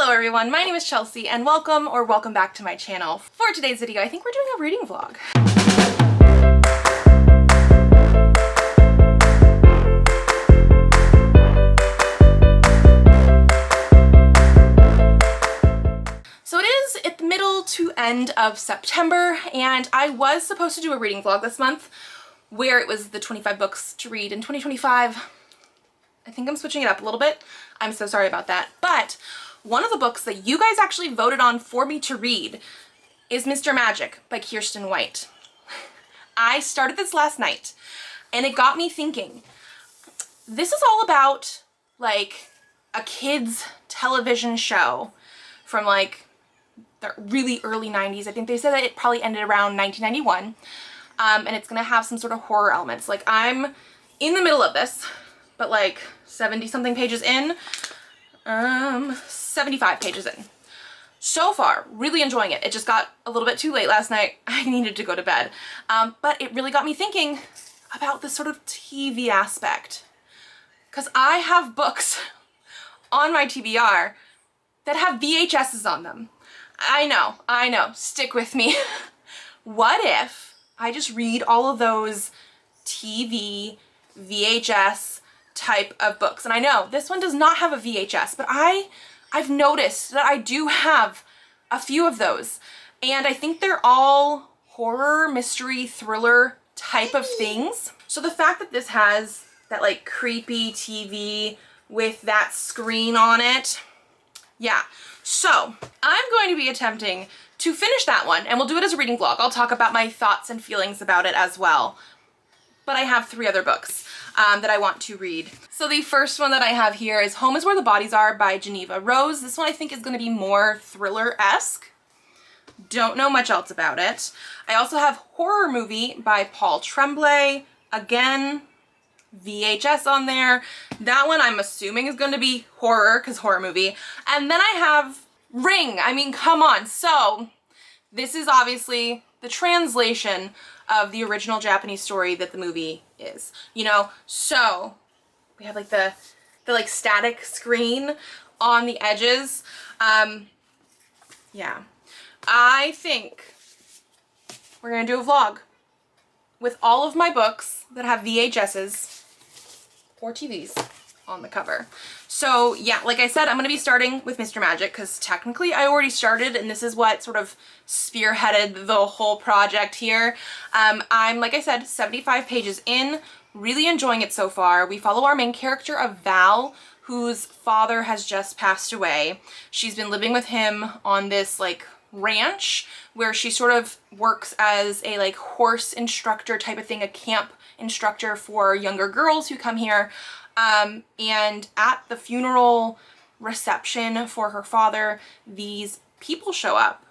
Hello everyone, my name is Chelsea and welcome back to my channel. For today's video, I think we're doing a reading vlog. So it is at the middle to end of September, and I was supposed to do a reading vlog this month where it was the 25 books to read in 2025. I think I'm switching it up a little bit. I'm so sorry about that. But one of the books that you guys actually voted on for me to read is Mr. Magic by Kiersten White. I started this last night and it got me thinking. This is all about like a kid's television show from like the really early 90s. I think they said that it probably ended around 1991. And it's gonna have some sort of horror elements. Like I'm in the middle of this, but like 70 something pages in, 75 pages in. So far, really enjoying it. It just got a little bit too late last night. I needed to go to bed. But it really got me thinking about this sort of TV aspect. Because I have books on my TBR that have VHSs on them. I know, stick with me. What if I just read all of those TV, VHS type of books? And I know this one does not have a VHS, but I've noticed that I do have a few of those. And I think they're all horror, mystery, thriller type of things. So the fact that this has that like creepy TV with that screen on it, yeah. So I'm going to be attempting to finish that one, and we'll do it as a reading vlog. I'll talk about my thoughts and feelings about it as well. But I have 3 other books that I want to read. So the first one that I have here is Home is Where the Bodies Are by Geneva Rose. This one I think is going to be more thriller-esque. Don't know much else about it. I also have Horror Movie by Paul Tremblay. Again, VHS on there. That one I'm assuming is going to be horror, because horror movie. And then I have Ring. I mean, come on. So this is obviously the translation of the original Japanese story that the movie is, you know? So we have like the like static screen on the edges. Yeah, I think we're gonna do a vlog with all of my books that have VHSs or TVs on the cover. So yeah, like I said, I'm gonna be starting with Mr. Magic because technically I already started, and this is what sort of spearheaded the whole project here. I'm, like I said, 75 pages in, really enjoying it so far. We follow our main character of Val, whose father has just passed away. She's been living with him on this like ranch where she sort of works as a like horse instructor type of thing, a camp instructor for younger girls who come here. And at the funeral reception for her father, these people show up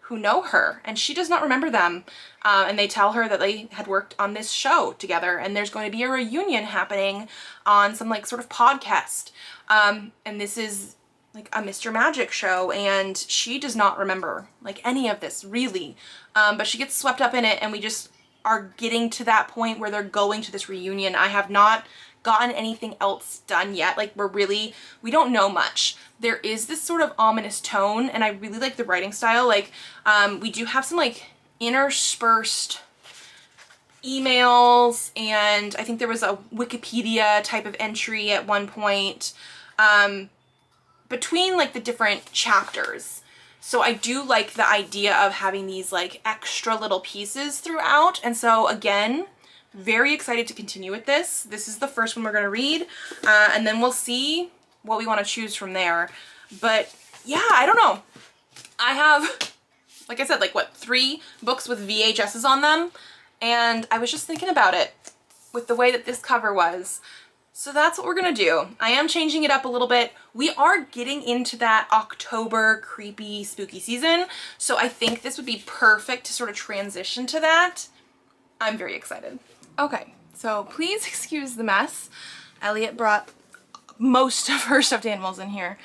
who know her, and she does not remember them. And they tell her that they had worked on this show together, and there's going to be a reunion happening on some like sort of podcast. And this is like a Mr. Magic show, and she does not remember like any of this really. But she gets swept up in it, and we just are getting to that point where they're going to this reunion. I have not gotten anything else done yet. Like we don't know much. There is this sort of ominous tone, and I really like the writing style. Like we do have some like interspersed emails, and I think there was a Wikipedia type of entry at one point between like the different chapters. So I do like the idea of having these like extra little pieces throughout. And so again, very excited to continue with this. This is the first one we're going to read, and then we'll see what we want to choose from there. But yeah, I don't know. I have, like I said, like what, 3 books with VHSs on them, and I was just thinking about it with the way that this cover was. So that's what we're going to do. I am changing it up a little bit. We are getting into that October creepy, spooky season, so I think this would be perfect to sort of transition to that. I'm very excited. Okay, so please excuse the mess. Elliot brought most of her stuffed animals in here.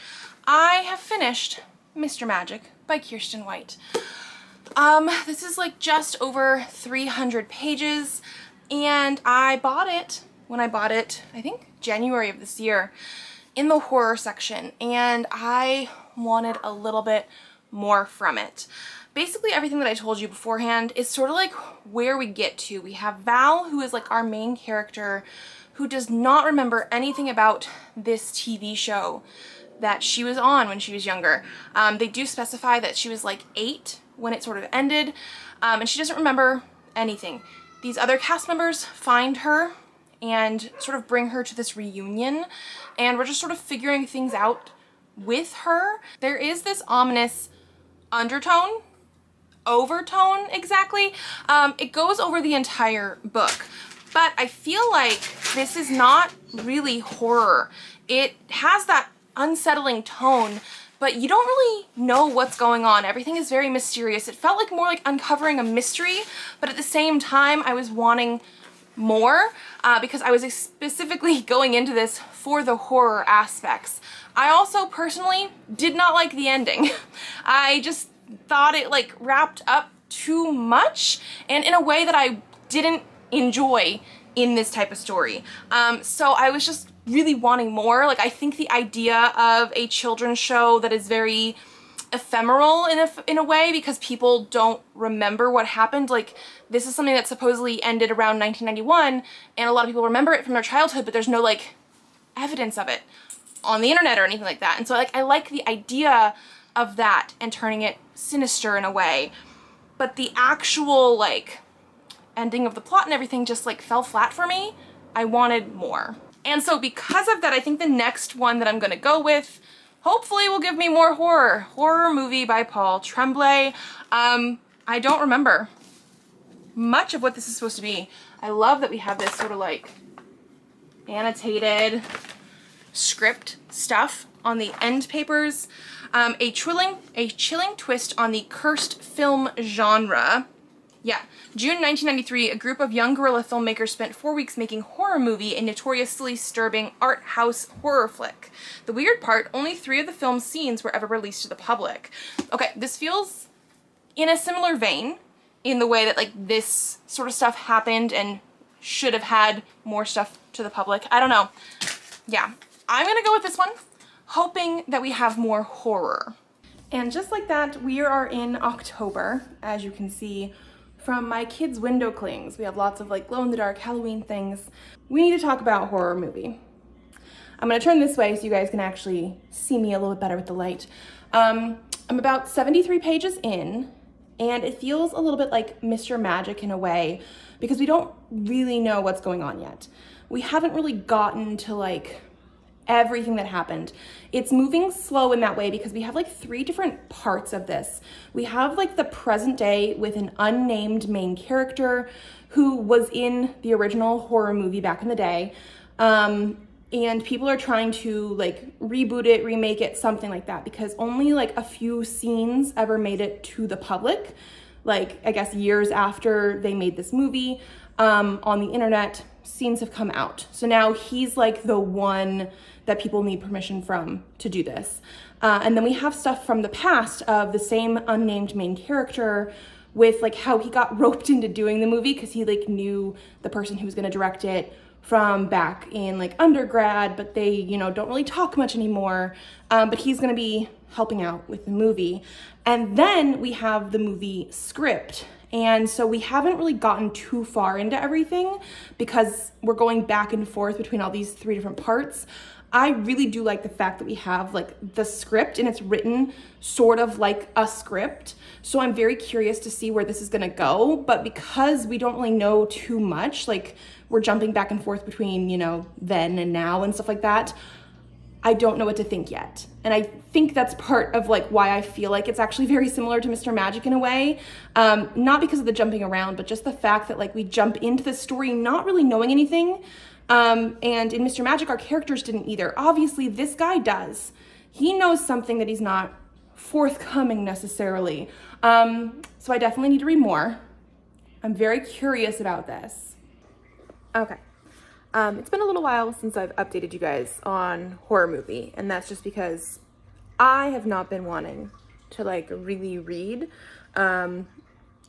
I have finished Mr. Magic by Kiersten White. This is like just over 300 pages, and I bought it when I bought it, I think January of this year, in the horror section, and I wanted a little bit more from it. Basically everything that I told you beforehand is sort of like where we get to. We have Val, who is like our main character, who does not remember anything about this TV show that she was on when she was younger. They do specify that she was like 8 when it sort of ended, and she doesn't remember anything. These other cast members find her and sort of bring her to this reunion, and we're just sort of figuring things out with her. There is this ominous undertone, overtone exactly. It goes over the entire book, but I feel like this is not really horror. It has that unsettling tone, but you don't really know what's going on. Everything is very mysterious. It felt like more like uncovering a mystery, but at the same time I was wanting more because I was specifically going into this for the horror aspects. I also personally did not like the ending. I just thought it like wrapped up too much and in a way that I didn't enjoy in this type of story. So I was just really wanting more. Like, I think the idea of a children's show that is very ephemeral in a way, because people don't remember what happened. Like, this is something that supposedly ended around 1991 and a lot of people remember it from their childhood, but there's no like evidence of it on the internet or anything like that. And so like I like the idea of that and turning it sinister in a way, but the actual like ending of the plot and everything just like fell flat for me. I wanted more. And so because of that, I think the next one that I'm gonna go with hopefully will give me more horror. Horror movie by Paul Tremblay. I don't remember much of what this is supposed to be. I love that we have this sort of like annotated script stuff on the end papers. A chilling twist on the cursed film genre. Yeah, June 1993, a group of young guerrilla filmmakers spent 4 weeks making Horror Movie, a notoriously disturbing art house horror flick. The weird part, only 3 of the film's scenes were ever released to the public. Okay, this feels in a similar vein in the way that like this sort of stuff happened and should have had more stuff to the public. I don't know. Yeah, I'm gonna go with this one, hoping that we have more horror. And just like that, we are in October, as you can see from my kids' window clings. We have lots of like glow-in-the-dark Halloween things. We need to talk about Horror Movie. I'm gonna turn this way so you guys can actually see me a little bit better with the light. I'm about 73 pages in, and it feels a little bit like Mr. Magic in a way, because we don't really know what's going on yet. We haven't really gotten to like everything that happened. It's moving slow in that way because we have like 3 different parts of this. We have like the present day with an unnamed main character who was in the original Horror Movie back in the day. And people are trying to like reboot it, remake it, something like that, because only like a few scenes ever made it to the public. Like, I guess years after they made this movie, on the internet, scenes have come out. So now he's like the one that people need permission from to do this. And then we have stuff from the past of the same unnamed main character with like how he got roped into doing the movie because he like knew the person who was gonna direct it from back in like undergrad, but they, you know, don't really talk much anymore. But he's gonna be helping out with the movie. And then we have the movie script. And so we haven't really gotten too far into everything because we're going back and forth between all these 3 different parts. I really do like the fact that we have like the script and it's written sort of like a script. So I'm very curious to see where this is gonna go. But because we don't really know too much, like we're jumping back and forth between, you know, then and now and stuff like that, I don't know what to think yet. And I think that's part of like why I feel like it's actually very similar to Mr. Magic in a way. Not because of the jumping around, but just the fact that like we jump into the story not really knowing anything. And in Mr. Magic, our characters didn't either. Obviously, this guy does. He knows something that he's not forthcoming necessarily. So I definitely need to read more. I'm very curious about this. Okay. It's been a little while since I've updated you guys on Horror Movie, and that's just because I have not been wanting to like really read.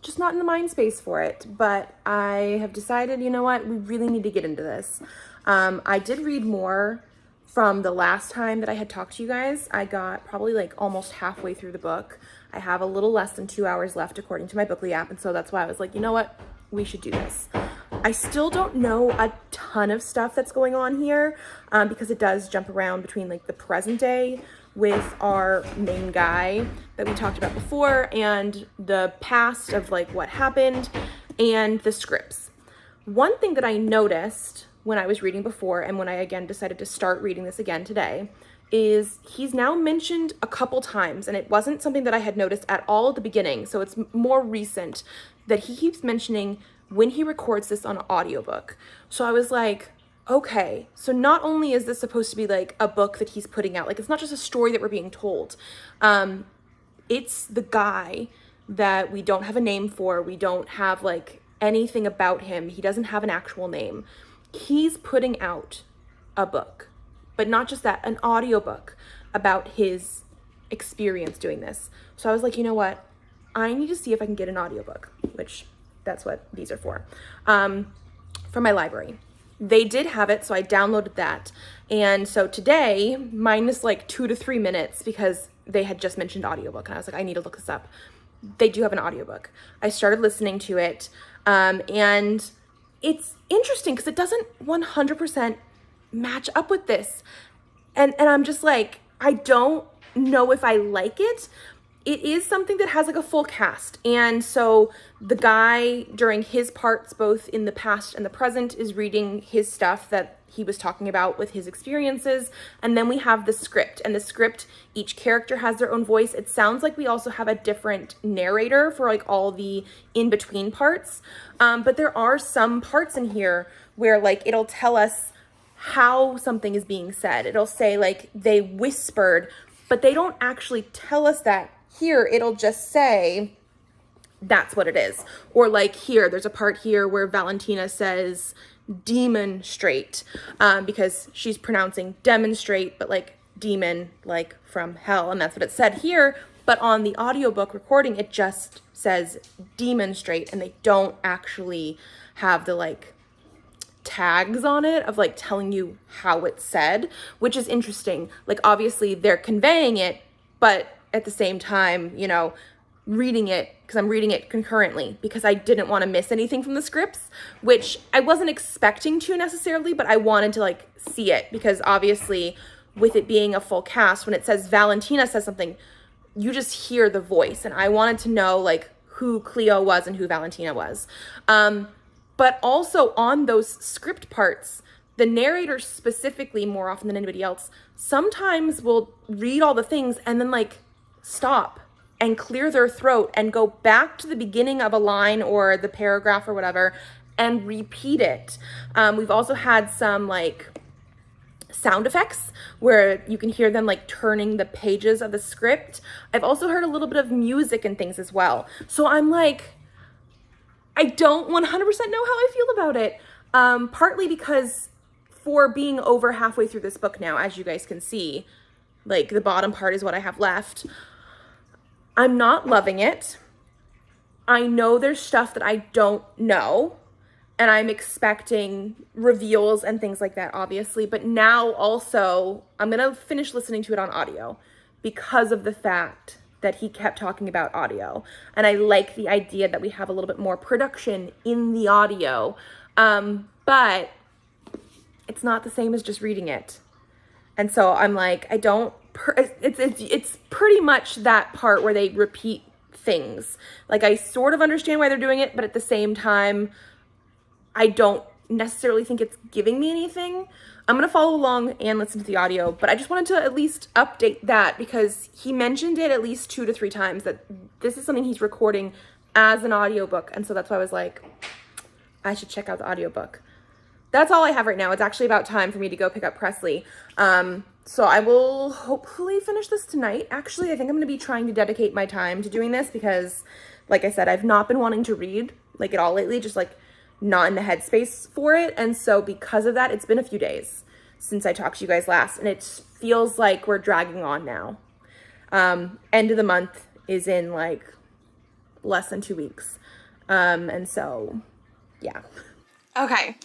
Just not in the mind space for it, but I have decided, you know what, we really need to get into this. I did read more from the last time that I had talked to you guys. I got probably like almost halfway through the book. I have a little less than 2 hours left according to my Bookly app, and so that's why I was like, you know what? We should do this. I still don't know a ton of stuff that's going on here because it does jump around between like the present day with our main guy that we talked about before and the past of like what happened and the scripts. One thing that I noticed when I was reading before and when I again decided to start reading this again today is he's now mentioned a couple times, and it wasn't something that I had noticed at all at the beginning, so it's more recent, that he keeps mentioning when he records this on audiobook. So I was like, okay, so not only is this supposed to be like a book that he's putting out, like it's not just a story that we're being told. It's the guy that we don't have a name for. We don't have like anything about him. He doesn't have an actual name. He's putting out a book, but not just that, an audiobook about his experience doing this. So I was like, you know what? I need to see if I can get an audiobook, which that's what these are for, from my library. They did have it, so I downloaded that. And so today, mine is like 2 to 3 minutes because they had just mentioned audiobook, and I was like, I need to look this up. They do have an audiobook. I started listening to it, and it's interesting because it doesn't 100% match up with this. And I'm just like, I don't know if I like it. It is something that has like a full cast. And so the guy during his parts, both in the past and the present, is reading his stuff that he was talking about with his experiences. And then we have the script, and the script, each character has their own voice. It sounds like we also have a different narrator for like all the in-between parts. But there are some parts in here where like it'll tell us how something is being said. It'll say like they whispered, but they don't actually tell us that. Here, it'll just say that's what it is. Or like here, there's a part here where Valentina says demonstrate, because she's pronouncing demonstrate, but like demon, like from hell. And that's what it said here. But on the audiobook recording, it just says demonstrate, and they don't actually have the like tags on it of like telling you how it's said, which is interesting. Like obviously they're conveying it, but at the same time, you know, reading it, because I'm reading it concurrently because I didn't want to miss anything from the scripts, which I wasn't expecting to necessarily, but I wanted to like see it because obviously with it being a full cast, when it says Valentina says something, you just hear the voice, and I wanted to know like who Cleo was and who Valentina was. But also on those script parts, the narrator specifically, more often than anybody else, sometimes will read all the things and then like stop and clear their throat and go back to the beginning of a line or the paragraph or whatever and repeat it. We've also had some like sound effects where you can hear them like turning the pages of the script. I've also heard a little bit of music and things as well. So I'm like, I don't 100% know how I feel about it. Partly because for being over halfway through this book now, as you guys can see, like the bottom part is what I have left. I'm not loving it. I know there's stuff that I don't know, and I'm expecting reveals and things like that, obviously. But now also, I'm going to finish listening to it on audio because of the fact that he kept talking about audio. And I like the idea that we have a little bit more production in the audio. But it's not the same as just reading it. And so I'm like, I don't, it's pretty much that part where they repeat things. Like I sort of understand why they're doing it, but at the same time, I don't necessarily think it's giving me anything. I'm going to follow along and listen to the audio, but I just wanted to at least update that because he mentioned it at least 2 to 3 times that this is something he's recording as an audiobook. And so that's why I was like, I should check out the audiobook. That's all I have right now. It's actually about time for me to go pick up Presley. So I will hopefully finish this tonight. Actually, I think I'm going to be trying to dedicate my time to doing this because, like I said, I've not been wanting to read like at all lately, just like not in the headspace for it. And so because of that, it's been a few days since I talked to you guys last, and it feels like we're dragging on now. End of the month is in like less than 2 weeks. And so, yeah. Okay,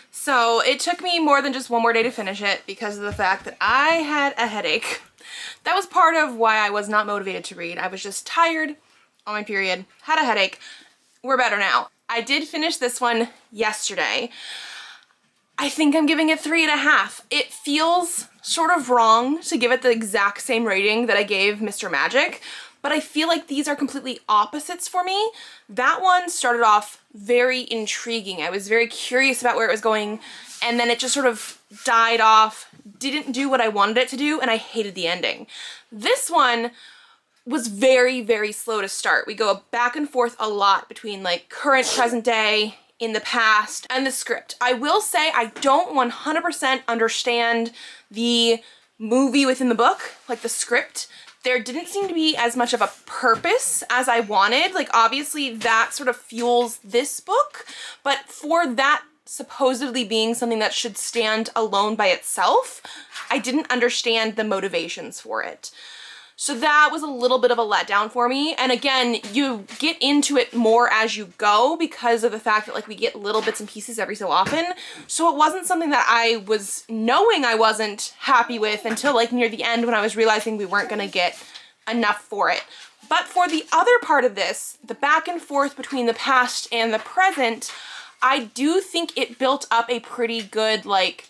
so it took me more than just one more day to finish it because of the fact that I had a headache. That was part of why I was not motivated to read. I was just tired on my period, had a headache. We're better now. I did finish this one yesterday. I think I'm giving it 3.5. It feels sort of wrong to give it the exact same rating that I gave Mr. Magic, but I feel like these are completely opposites for me. That one started off very intriguing. I was very curious about where it was going, and then it just sort of died off, didn't do what I wanted it to do, and I hated the ending. This one was very, very slow to start. We go back and forth a lot between like current, present day, in the past, and the script. I will say I don't 100% understand the movie within the book, like the script. There didn't seem to be as much of a purpose as I wanted. Like obviously that sort of fuels this book, but for that supposedly being something that should stand alone by itself, I didn't understand the motivations for it. So that was a little bit of a letdown for me. And again, you get into it more as you go because of the fact that like we get little bits and pieces every so often. So it wasn't something that I was knowing I wasn't happy with until like near the end when I was realizing we weren't gonna get enough for it. But for the other part of this, the back and forth between the past and the present, I do think it built up a pretty good like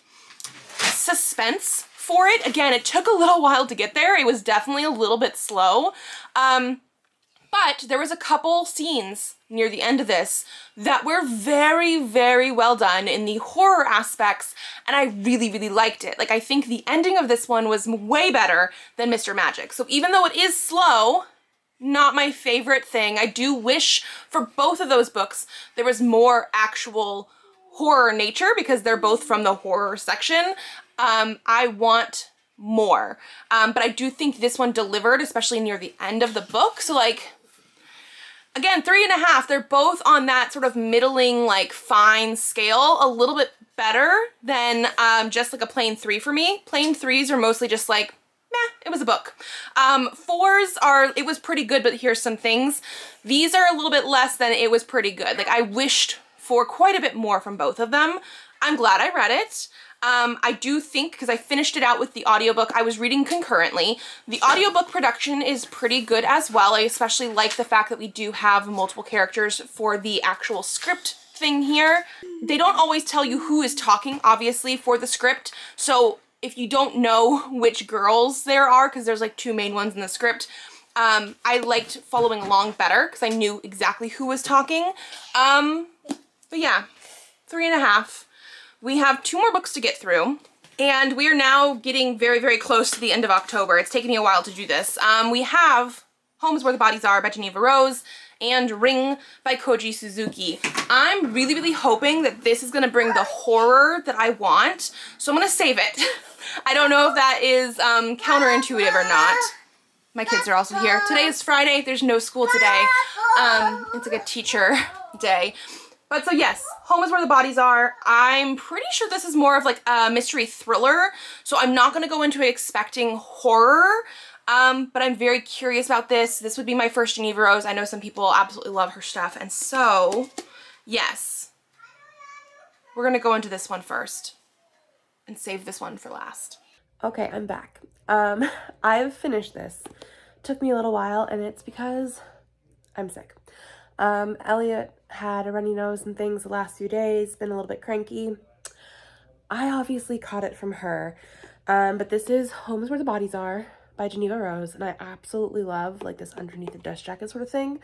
suspense for it. Again, it took a little while to get there. It was definitely a little bit slow. But there was a couple scenes near the end of this that were very, very well done in the horror aspects, and I really, really liked it. Like, I think the ending of this one was way better than Mr. Magic. So even though it is slow, not my favorite thing, I do wish for both of those books there was more actual horror nature because they're both from the horror section. I want more. But I do think this one delivered, especially near the end of the book. So like, again, 3.5, they're both on that sort of middling, like fine scale, a little bit better than just like a plain 3 for me. Plain 3s are mostly just like, meh, it was a book. 4s are, it was pretty good, but here's some things. These are a little bit less than it was pretty good. Like I wished for quite a bit more from both of them. I'm glad I read it. I do think, because I finished it out with the audiobook, I was reading concurrently. The audiobook production is pretty good as well. I especially like the fact that we do have multiple characters for the actual script thing here. They don't always tell you who is talking, obviously, for the script. So if you don't know which girls there are, because there's like 2 main ones in the script, I liked following along better because I knew exactly who was talking. But yeah, 3.5. We have 2 more books to get through, and we are now getting very, very close to the end of October. It's taken me a while to do this. We have Home is Where the Bodies Are by Geneva Rose and Ring by Koji Suzuki. I'm really, really hoping that this is going to bring the horror that I want, so I'm going to save it. I don't know if that is counterintuitive or not. My kids are also here. Today is Friday. There's no school today. It's like a teacher day. But so yes, Home is Where the Bodies Are. I'm pretty sure this is more of like a mystery thriller, so I'm not going to go into it expecting horror, but I'm very curious about this. This would be my first Geneva Rose. I know some people absolutely love her stuff, and so yes, we're going to go into this one first and save this one for last. Okay, I'm back. I've finished this. Took me a little while, and it's because I'm sick. Elliot had a runny nose and things the last few days, been a little bit cranky. I obviously caught it from her, but this is Home is Where the Bodies Are by Geneva Rose, and I absolutely love like this underneath the dust jacket sort of thing,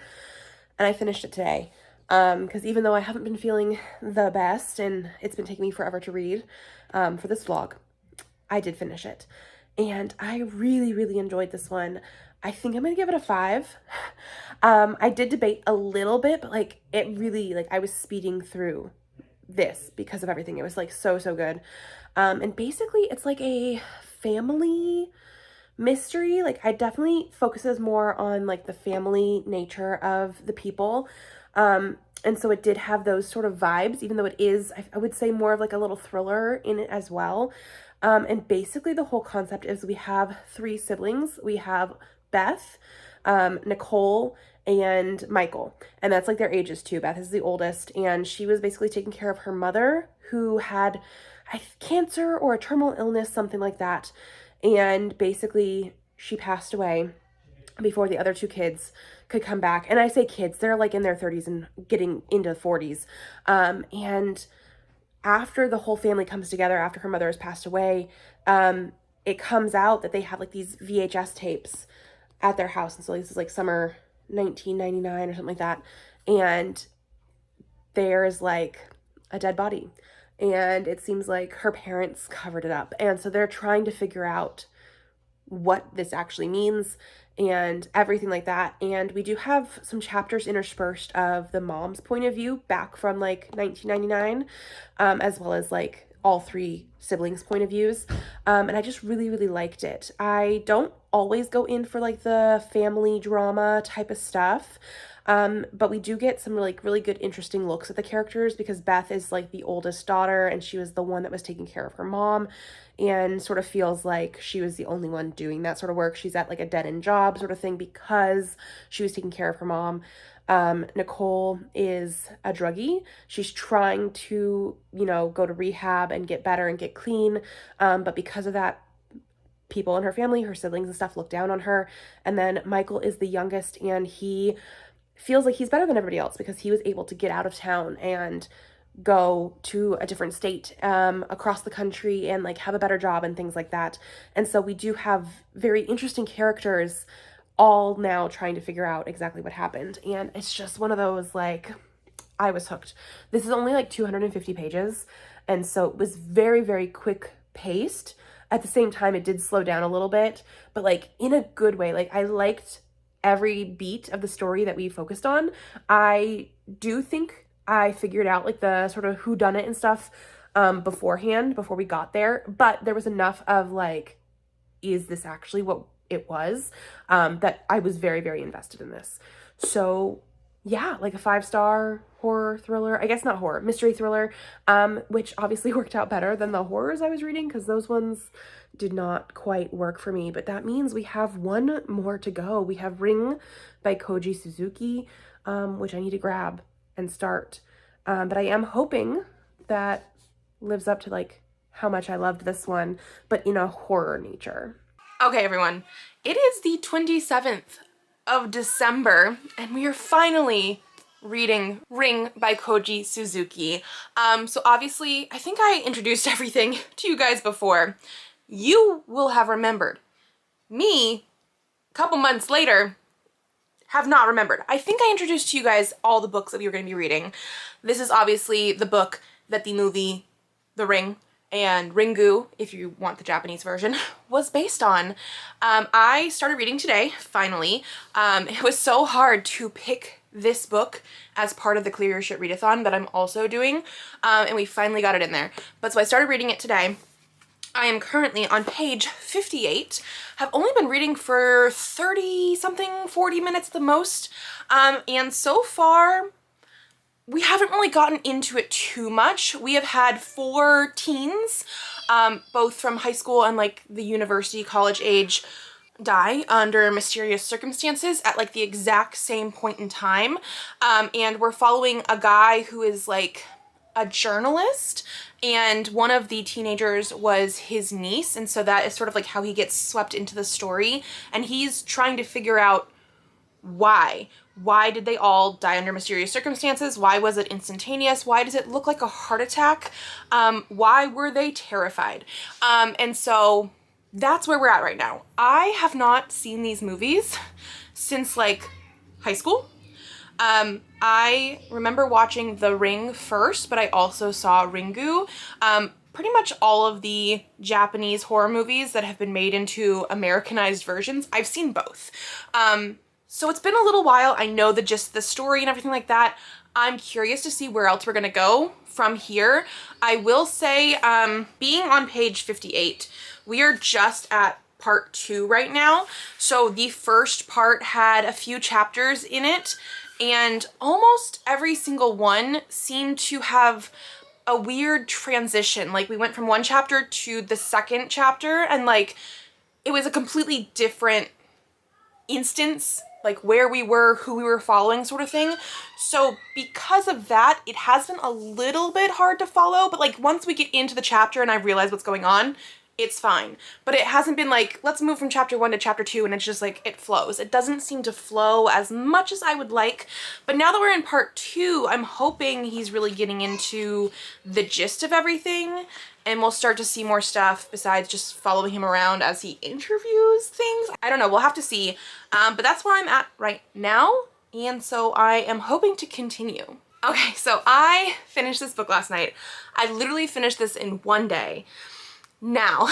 and I finished it today, because even though I haven't been feeling the best, and it's been taking me forever to read for this vlog, I did finish it, and I really, really enjoyed this one. I think I'm gonna give it a 5. I did debate a little bit, but like it really, like I was speeding through this because of everything. It was like so good. And basically it's like a family mystery. Like I definitely focuses more on like the family nature of the people. And so it did have those sort of vibes, even though it is, I would say, more of like a little thriller in it as well. And basically the whole concept is we have 3 siblings. We have Beth, Nicole and Michael. And that's like their ages too. Beth is the oldest, and she was basically taking care of her mother who had cancer or a terminal illness, something like that. And basically, she passed away before the other two kids could come back. And I say kids, they're like in their 30s and getting into 40s. And after the whole family comes together, after her mother has passed away, it comes out that they have like these VHS tapes at their house. And so this is like summer 1999 or something like that. And there's like a dead body. And it seems like her parents covered it up. And so they're trying to figure out what this actually means and everything like that. And we do have some chapters interspersed of the mom's point of view back from like 1999, as well as like all three siblings' point of views. And I just really, really liked it. I don't always go in for like the family drama type of stuff. But we do get some like really good, interesting looks at the characters because Beth is like the oldest daughter and she was the one that was taking care of her mom and sort of feels like she was the only one doing that sort of work. She's at like a dead-end job sort of thing because she was taking care of her mom. Nicole is a druggie. She's trying to, go to rehab and get better and get clean. But because of that, people in her family, her siblings and stuff look down on her. And then Michael is the youngest and he feels like he's better than everybody else because he was able to get out of town and go to a different state across the country and like have a better job and things like that. And so we do have very interesting characters all now trying to figure out exactly what happened. And it's just one of those, like, I was hooked. This is only like 250 pages. And so it was very, very quick paced. At the same time, it did slow down a little bit, but like in a good way. Like I liked every beat of the story that we focused on. I do think I figured out like the sort of whodunit and stuff beforehand, before we got there, but there was enough of like, is this actually what it was, that I was very, very invested in this. So yeah, like a 5-star horror thriller, I guess not horror, mystery thriller, which obviously worked out better than the horrors I was reading because those ones did not quite work for me. But that means we have one more to go. We have Ring by Koji Suzuki, which I need to grab and start. But I am hoping that lives up to like how much I loved this one, but in a horror nature. Okay, everyone, it is the 27th of December, and we are finally reading Ring by Koji Suzuki. So obviously, I think I introduced everything to you guys before. You will have remembered. Me, a couple months later, have not remembered. I think I introduced to you guys all the books that we were going to be reading. This is obviously the book that the movie The Ring and Ringu, if you want the Japanese version, was based on. I started reading today, finally. It was so hard to pick this book as part of the Clear Your Shit Readathon that I'm also doing, and we finally got it in there. But so I started reading it today. I am currently on page 58. I've only been reading for 30-something, 40 minutes at the most, and so far, we haven't really gotten into it too much. We have had 4 teens, both from high school and like the university, college age, die under mysterious circumstances at like the exact same point in time. And we're following a guy who is like a journalist, and one of the teenagers was his niece. And so that is sort of like how he gets swept into the story. And he's trying to figure out why. Why did they all die under mysterious circumstances? Why was it instantaneous? Why does it look like a heart attack? Why were they terrified? And so that's where we're at right now. I have not seen these movies since like high school. I remember watching The Ring first, but I also saw Ringu. Pretty much all of the Japanese horror movies that have been made into Americanized versions, I've seen both. So it's been a little while. I know the gist of the story and everything like that. I'm curious to see where else we're gonna go from here. I will say, being on page 58, we are just at part 2 right now. So the first part had a few chapters in it, and almost every single one seemed to have a weird transition. Like we went from one chapter to the second chapter, and like it was a completely different instance like where we were, who we were following sort of thing. So because of that, it has been a little bit hard to follow, but like once we get into the chapter and I realize what's going on, it's fine. But it hasn't been like, let's move from chapter 1 to chapter 2 and it's just like, it flows. It doesn't seem to flow as much as I would like. But now that we're in part 2, I'm hoping he's really getting into the gist of everything and we'll start to see more stuff besides just following him around as he interviews things. I don't know, we'll have to see. But that's where I'm at right now. And so I am hoping to continue. Okay, so I finished this book last night. I literally finished this in one day. Now,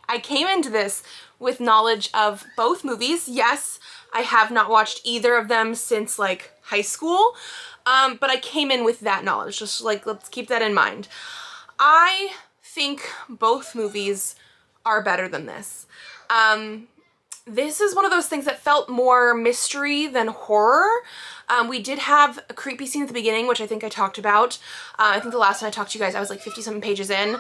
I came into this with knowledge of both movies. Yes, I have not watched either of them since like high school, but I came in with that knowledge. Just like, let's keep that in mind. I think both movies are better than this. This is one of those things that felt more mystery than horror. We did have a creepy scene at the beginning, which I think I talked about. I think the last time I talked to you guys, I was like 50-something pages in.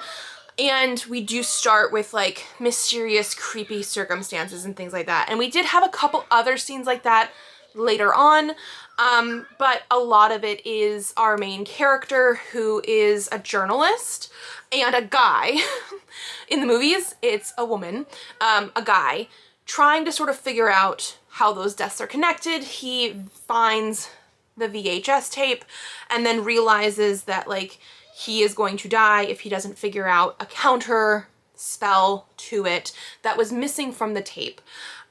And we do start with like mysterious, creepy circumstances and things like that. And we did have a couple other scenes like that later on, but a lot of it is our main character, who is a journalist and a guy. In the movies, it's a woman, a guy, trying to sort of figure out how those deaths are connected. He finds the VHS tape and then realizes that like he is going to die if he doesn't figure out a counter spell to it that was missing from the tape.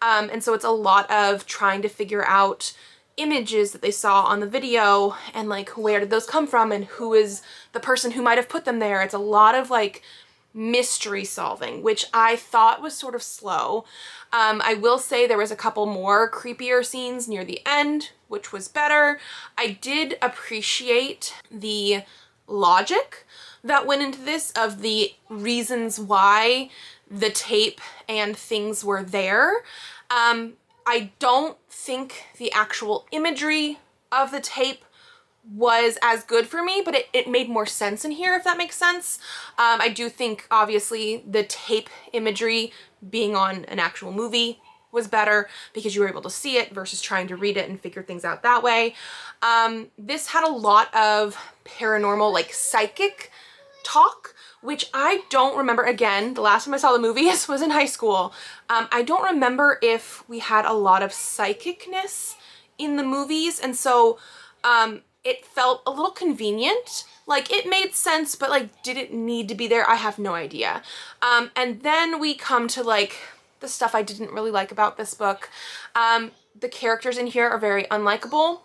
And so it's a lot of trying to figure out images that they saw on the video and like where did those come from and who is the person who might have put them there. It's a lot of like mystery solving, which I thought was sort of slow. I will say there was a couple more creepier scenes near the end, which was better. I did appreciate the logic that went into this of the reasons why the tape and things were there. I don't think the actual imagery of the tape was as good for me, but it made more sense in here, if that makes sense. I do think obviously the tape imagery being on an actual movie was better because you were able to see it versus trying to read it and figure things out that way. This had a lot of paranormal, like psychic talk, which I don't remember. Again, the last time I saw the movies was in high school. I don't remember if we had a lot of psychicness in the movies, and so it felt a little convenient. Like it made sense, but like did it need to be there? I have no idea. And then we come to like the stuff I didn't really like about this book. The characters in here are very unlikable.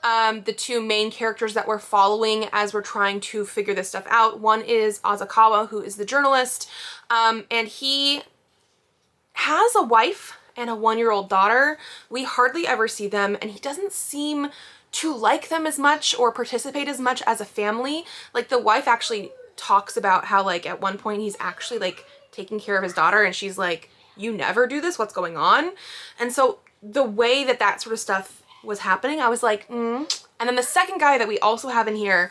The two main characters that we're following as we're trying to figure this stuff out. One is Azakawa, who is the journalist, and he has a wife and a 1-year-old daughter. We hardly ever see them, and he doesn't seem to like them as much or participate as much as a family. Like the wife actually talks about how like at one point he's actually like taking care of his daughter and she's like, you never do this, what's going on? And so the way that that sort of stuff was happening, I was like, And then the second guy that we also have in here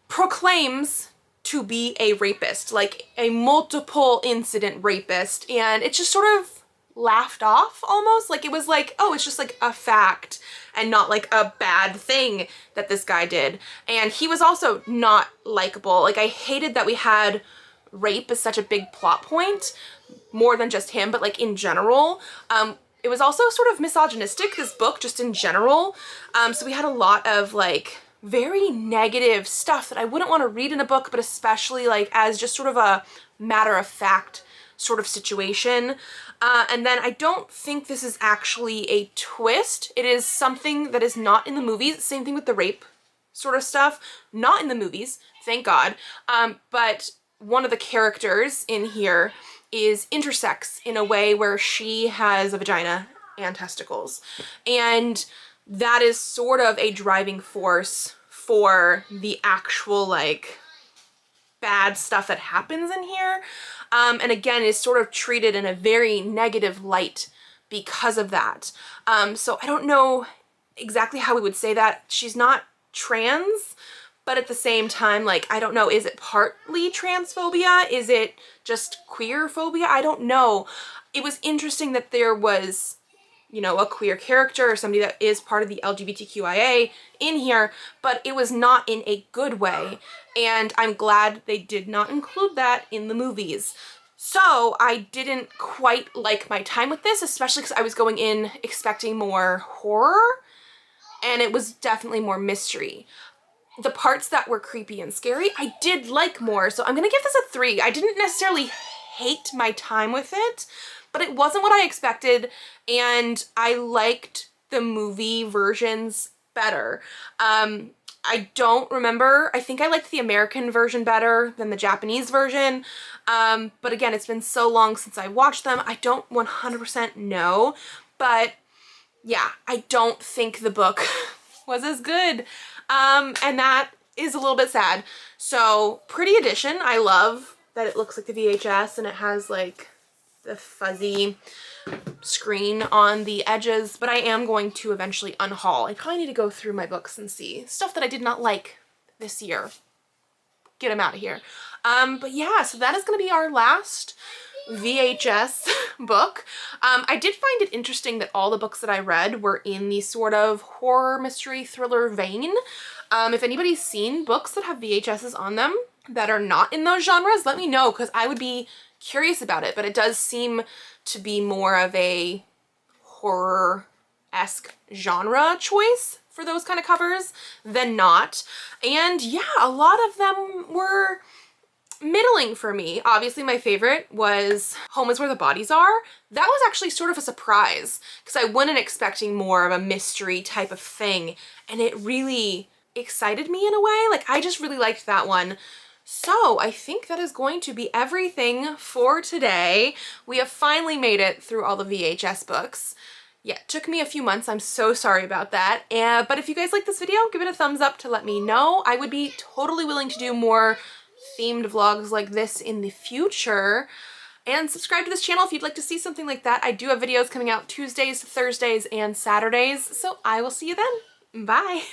proclaims to be a rapist, like a multiple incident rapist, and it just sort of laughed off almost. Like it was like, oh, it's just like a fact and not like a bad thing that this guy did. And he was also not likable. Like I hated that we had rape as such a big plot point, more than just him, but like in general. It was also sort of misogynistic, this book, just in general. So we had a lot of like very negative stuff that I wouldn't want to read in a book, but especially like as just sort of a matter of fact sort of situation. And then I don't think this is actually a twist. It is something that is not in the movies. Same thing with the rape sort of stuff. Not in the movies, thank God. But one of the characters in here is intersex in a way where she has a vagina and testicles. And that is sort of a driving force for the actual like bad stuff that happens in here. And again, is sort of treated in a very negative light because of that. So I don't know exactly how we would say that. She's not trans, but at the same time, like, I don't know, is it partly transphobia? Is it just queer phobia? I don't know. It was interesting that there was you know, a queer character or somebody that is part of the LGBTQIA in here, but it was not in a good way. And I'm glad they did not include that in the movies. So I didn't quite like my time with this, especially because I was going in expecting more horror, and it was definitely more mystery. The parts that were creepy and scary, I did like more, so I'm gonna give this a 3. I didn't necessarily hate my time with it, but it wasn't what I expected, and I liked the movie versions better. I don't remember. I think I liked the American version better than the Japanese version. But again, it's been so long since I watched them. I don't 100% know, but yeah, I don't think the book was as good. And that is a little bit sad. So pretty edition. I love that it looks like the VHS and it has like the fuzzy screen on the edges, but I am going to eventually unhaul. I probably need to go through my books and see stuff that I did not like this year. Get them out of here. But yeah, so that is going to be our last VHS book. I did find it interesting that all the books that I read were in the sort of horror, mystery, thriller vein. If anybody's seen books that have VHSs on them that are not in those genres, let me know, because I would be curious about it. But it does seem to be more of a horror-esque genre choice for those kind of covers than not. And yeah, a lot of them were middling for me. Obviously my favorite was Home is Where the Bodies Are. That was actually sort of a surprise because I wasn't expecting more of a mystery type of thing, and it really excited me in a way. Like, I just really liked that one. So I think that is going to be everything for today. We have finally made it through all the VHS books. Yeah, it took me a few months. I'm so sorry about that. But if you guys like this video, give it a thumbs up to let me know. I would be totally willing to do more themed vlogs like this in the future. And subscribe to this channel if you'd like to see something like that. I do have videos coming out Tuesdays, Thursdays, and Saturdays. So I will see you then. Bye.